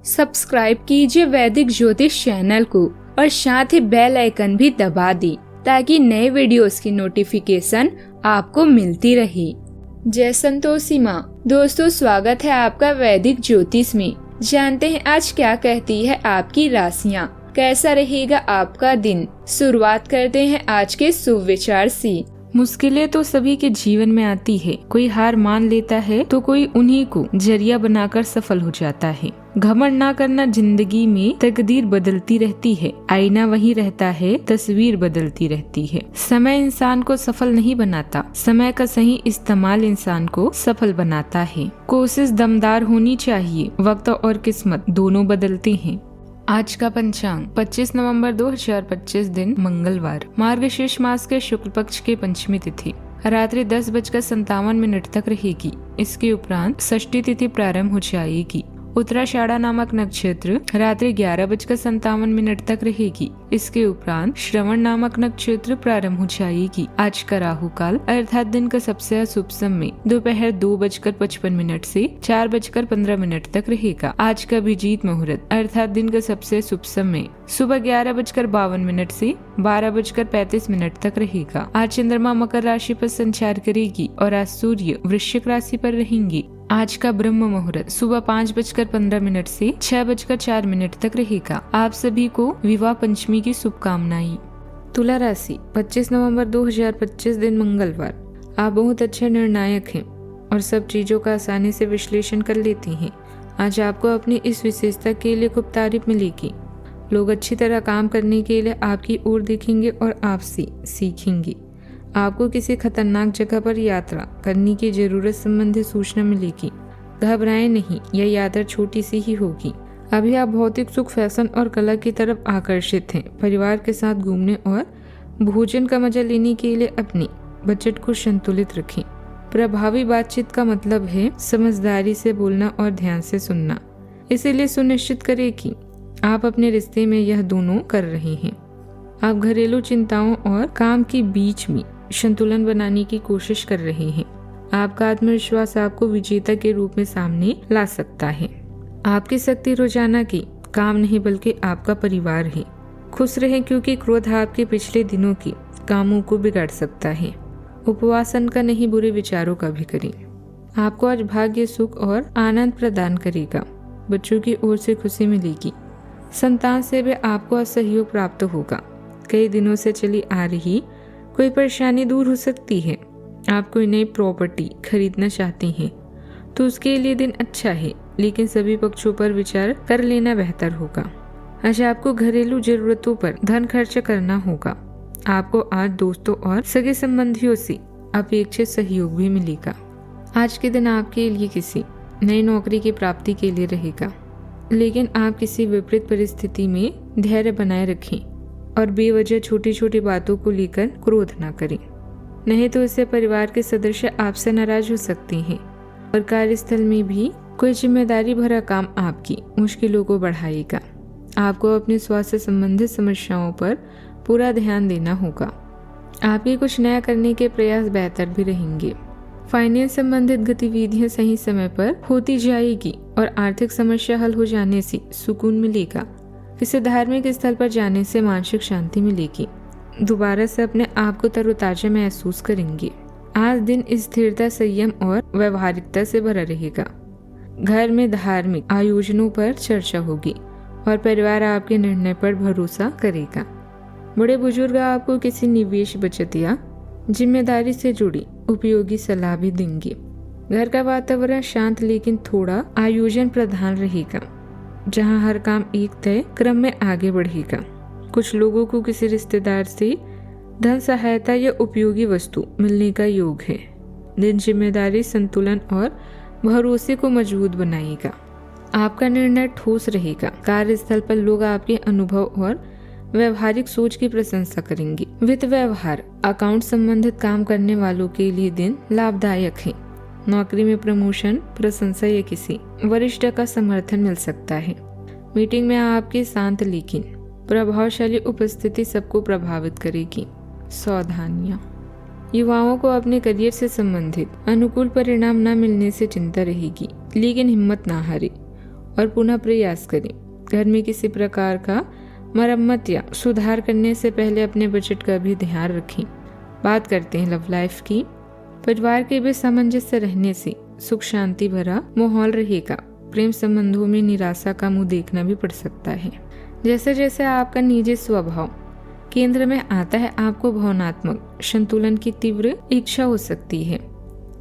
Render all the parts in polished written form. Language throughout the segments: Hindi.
सब्सक्राइब कीजिए वैदिक ज्योतिष चैनल को और साथ ही बेल आइकन भी दबा दी ताकि नए वीडियोस की नोटिफिकेशन आपको मिलती रहे। जय संतोषी माँ। दोस्तों, स्वागत है आपका वैदिक ज्योतिष में। जानते हैं आज क्या कहती है आपकी राशियाँ, कैसा रहेगा आपका दिन। शुरुआत करते हैं आज के शुभ विचार से। मुश्किलें तो सभी के जीवन में आती है। कोई हार मान लेता है तो कोई उन्हीं को जरिया बनाकर सफल हो जाता है। घमंड ना करना, जिंदगी में तकदीर बदलती रहती है। आईना वही रहता है, तस्वीर बदलती रहती है। समय इंसान को सफल नहीं बनाता, समय का सही इस्तेमाल इंसान को सफल बनाता है। कोशिश दमदार होनी चाहिए। वक्त और किस्मत दोनों बदलते हैं। आज का पंचांग 25 नवंबर 2025 दिन मंगलवार, मार्गशीर्ष मास के शुक्ल पक्ष के पंचमी तिथि रात्रि 10:57 तक रहेगी। इसके उपरांत षष्ठी तिथि प्रारंभ हो जाएगी। उत्तराषाढ़ा नामक नक्षत्र रात्रि 11:57 तक रहेगी। इसके उपरांत श्रवण नामक नक्षत्र प्रारंभ हो जाएगी। आज का राहु काल अर्थात दिन का सबसे अशुभ समय दोपहर 2:55 से 4:15 तक रहेगा। आज का अभिजीत मुहूर्त अर्थात दिन का सबसे शुभ समय सुबह 11:52 से 12:35 तक रहेगा। आज चंद्रमा मकर राशि पर संचार करेगी और आज सूर्य वृश्चिक राशि पर रहेंगी। आज का ब्रह्म मुहूर्त सुबह 5:15 से 6:04 तक रहेगा। आप सभी को विवाह पंचमी की शुभकामनाएं। तुला राशि 25 नवंबर 2025 दिन मंगलवार। आप बहुत अच्छे निर्णायक हैं और सब चीजों का आसानी से विश्लेषण कर लेती हैं। आज आपको अपनी इस विशेषता के लिए खूब तारीफ मिलेगी। लोग अच्छी तरह काम करने के लिए आपकी ओर देखेंगे और आपसे सीखेंगे। आपको किसी खतरनाक जगह पर यात्रा करने की जरूरत संबंधी सूचना मिलेगी। घबराएं नहीं, यह यात्रा छोटी सी ही होगी। अभी आप भौतिक सुख, फैशन और कला की तरफ आकर्षित हैं। परिवार के साथ घूमने और भोजन का मजा लेने के लिए अपने बजट को संतुलित रखें। प्रभावी बातचीत का मतलब है समझदारी से बोलना और ध्यान से सुनना। इसीलिए सुनिश्चित करें कि आप अपने रिश्ते में यह दोनों कर रहे हैं। आप घरेलू चिंताओं और काम के बीच में संतुलन बनाने की कोशिश कर रहे हैं। आपका आत्मविश्वास आपको विजेता के रूप में सामने ला सकता है। आपकी शक्ति रोजाना की काम नहीं बल्कि आपका परिवार है। खुश रहें क्योंकि क्रोध आपके पिछले दिनों के कामों को बिगाड़ सकता है। उपवासन का नहीं, बुरे विचारों का भी करें। आपको आज भाग्य, सुख और आनंद प्रदान करेगा। बच्चों की ओर से खुशी मिलेगी। संतान से भी आपको सहयोग प्राप्त होगा। कई दिनों से चली आ रही कोई परेशानी दूर हो सकती है। आप कोई नई प्रॉपर्टी खरीदना चाहते हैं तो उसके लिए दिन अच्छा है, लेकिन सभी पक्षों पर विचार कर लेना बेहतर होगा। आज आपको घरेलू जरूरतों पर धन खर्च करना होगा। आपको आज दोस्तों और सगे संबंधियों से अपेक्षित सहयोग भी मिलेगा। आज के दिन आपके लिए किसी नई नौकरी की प्राप्ति के लिए रहेगा, लेकिन आप किसी विपरीत परिस्थिति में धैर्य बनाए रखें और बेवजह छोटी छोटी बातों को लेकर क्रोध न करें, नहीं तो इससे परिवार के सदस्य आपसे नाराज हो सकते हैं। और कार्यस्थल में भी कोई जिम्मेदारी भरा काम आपकी मुश्किलों को बढ़ाएगा। आपको अपने स्वास्थ्य संबंधित समस्याओं पर पूरा ध्यान देना होगा। आपके कुछ नया करने के प्रयास बेहतर भी रहेंगे। फाइनेंस संबंधित गतिविधियां सही समय पर होती जाएगी और आर्थिक समस्या हल हो जाने से सुकून मिलेगा। किसी धार्मिक स्थल पर जाने से मानसिक शांति मिलेगी। दोबारा से अपने आप को तरोताजा महसूस करेंगे। आज दिन स्थिरता, संयम और व्यवहारिकता से भरा रहेगा। घर में धार्मिक आयोजनों पर चर्चा होगी और परिवार आपके निर्णय पर भरोसा करेगा। बड़े बुजुर्ग आपको किसी निवेश, बचत या जिम्मेदारी से जुड़ी उपयोगी सलाह भी देंगे। घर का वातावरण शांत लेकिन थोड़ा आयोजन प्रधान रहेगा, जहां हर काम एक तय क्रम में आगे बढ़ेगा। कुछ लोगों को किसी रिश्तेदार से धन सहायता या उपयोगी वस्तु मिलने का योग है। दिन जिम्मेदारी, संतुलन और भरोसे को मजबूत बनाएगा। आपका निर्णय ठोस रहेगा। कार्यस्थल पर लोग आपके अनुभव और व्यवहारिक सोच की प्रशंसा करेंगे। वित्त व्यवहार, अकाउंट संबंधित काम करने वालों के लिए दिन लाभदायक है। नौकरी में प्रमोशन, प्रशंसा या किसी वरिष्ठ का समर्थन मिल सकता है। मीटिंग में आपकी शांत लेकिन प्रभावशाली उपस्थिति सबको प्रभावित करेगी। सावधानियां, युवाओं को अपने करियर से संबंधित अनुकूल परिणाम न मिलने से चिंता रहेगी, लेकिन हिम्मत ना हारे और पुनः प्रयास करें। घर में किसी प्रकार का मरम्मत या सुधार करने से पहले अपने बजट का भी ध्यान रखें। बात करते हैं लव लाइफ की। परिवार के बीच सामंजस्य रहने से सुख शांति भरा माहौल रहेगा। प्रेम संबंधों में निराशा का मुंह देखना भी पड़ सकता है। जैसे जैसे आपका निजी स्वभाव केंद्र में आता है, आपको भावनात्मक संतुलन की तीव्र इच्छा हो सकती है।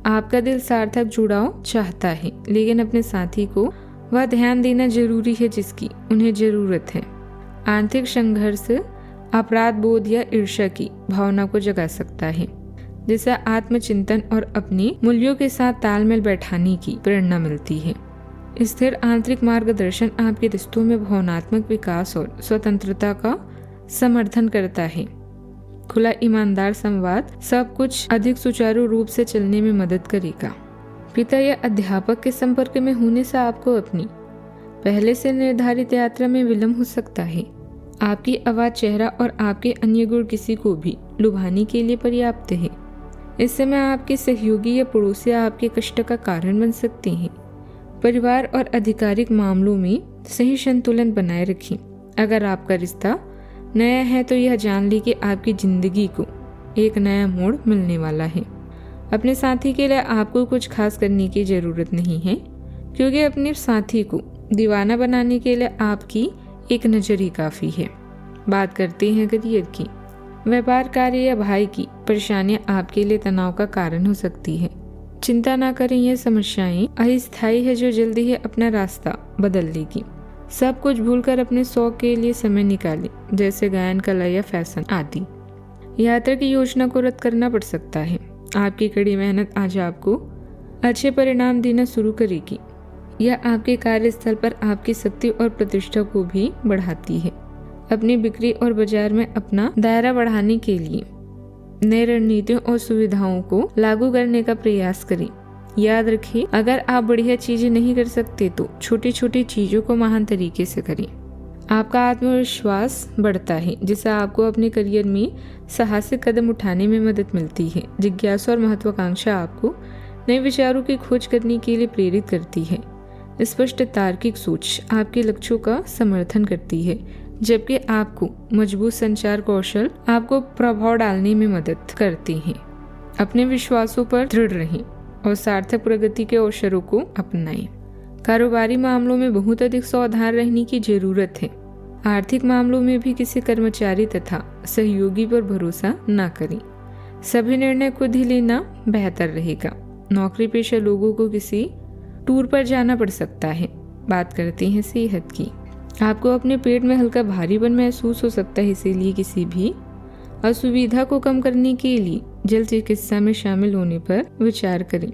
आपका दिल सार्थक जुड़ाव चाहता है, लेकिन अपने साथी को वह ध्यान देना जरूरी है जिसकी उन्हें जरूरत है। आंतरिक संघर्ष अपराध बोध या ईर्ष्या की भावना को जगा सकता है, जिससे आत्मचिंतन और अपने मूल्यों के साथ तालमेल बैठाने की प्रेरणा मिलती है। स्थिर आंतरिक मार्गदर्शन आपके रिश्तों में भावनात्मक विकास और स्वतंत्रता का समर्थन करता है। खुला ईमानदार संवाद सब कुछ अधिक सुचारू रूप से चलने में मदद करेगा। पिता या अध्यापक के संपर्क में होने से आपको अपनी पहले से निर्धारित यात्रा में विलंब हो सकता है। आपकी आवाज, चेहरा और आपके अन्य गुण किसी को भी लुभाने के लिए पर्याप्त है। इस समय आपके सहयोगी या पड़ोसी आपके कष्ट का कारण बन सकते हैं। परिवार और आधिकारिक मामलों में सही संतुलन बनाए रखें। अगर आपका रिश्ता नया है तो यह जान ली कि आपकी जिंदगी को एक नया मोड़ मिलने वाला है। अपने साथी के लिए आपको कुछ खास करने की जरूरत नहीं है, क्योंकि अपने साथी को दीवाना बनाने के लिए आपकी एक नजर ही काफी है। बात करते हैं करियर की। व्यापार कार्य या भाई की परेशानियां आपके लिए तनाव का कारण हो सकती है। चिंता ना करें, यह समस्याएं अस्थायी है जो जल्दी ही अपना रास्ता बदल लेगी। सब कुछ भूलकर अपने शौक के लिए समय निकालें, जैसे गायन, कला या फैशन आदि। यात्रा की योजना को रद्द करना पड़ सकता है। आपकी कड़ी मेहनत आज आपको अच्छे परिणाम देना शुरू करेगी। यह आपके कार्यस्थल पर आपकी शक्ति और प्रतिष्ठा को भी बढ़ाती है। अपनी बिक्री और बाजार में अपना दायरा बढ़ाने के लिए नई रणनीतियों और सुविधाओं को लागू करने का प्रयास करें। याद रखें, अगर आप बढ़िया चीजें नहीं कर सकते तो छोटी छोटी चीजों को महान तरीके से करें। आपका आत्मविश्वास बढ़ता है, जिससे आपको अपने करियर में साहसिक कदम उठाने में मदद मिलती है। जिज्ञासा और महत्वाकांक्षा आपको नए विचारों की खोज करने के लिए प्रेरित करती है। स्पष्ट तार्किक सोच आपके लक्ष्यों का समर्थन करती है, जबकि आपको मजबूत संचार कौशल आपको प्रभाव डालने में मदद करते हैं। अपने विश्वासों पर दृढ़ रहें और सार्थक प्रगति के अवसरों को अपनाएं। कारोबारी मामलों में बहुत अधिक सावधान रहने की जरूरत है। आर्थिक मामलों में भी किसी कर्मचारी तथा सहयोगी पर भरोसा न करें। सभी निर्णय खुद ही लेना बेहतर रहेगा। नौकरी पेशा लोगों को किसी टूर पर जाना पड़ सकता है। बात करते हैं सेहत की। आपको अपने पेट में हल्का भारीपन महसूस हो सकता है, इसीलिए किसी भी असुविधा को कम करने के लिए जल्द चिकित्सा में शामिल होने पर विचार करें।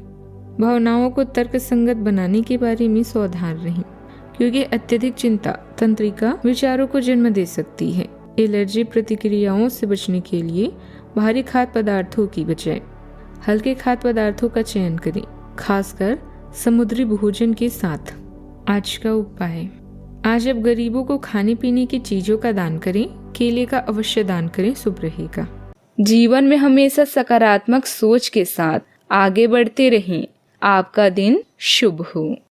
भावनाओं को तर्कसंगत बनाने के बारे में सावधान रहें, क्योंकि अत्यधिक चिंता तंत्रिका विचारों को जन्म दे सकती है। एलर्जी प्रतिक्रियाओं से बचने के लिए भारी खाद्य पदार्थों की बजाय हल्के खाद्य पदार्थों का चयन करें, खासकर समुद्री भोजन के साथ। आज का उपाय। आज अब गरीबों को खाने पीने की चीजों का दान करें। केले का अवश्य दान करें, शुभ रहेगा। जीवन में हमेशा सकारात्मक सोच के साथ आगे बढ़ते रहें। आपका दिन शुभ हो।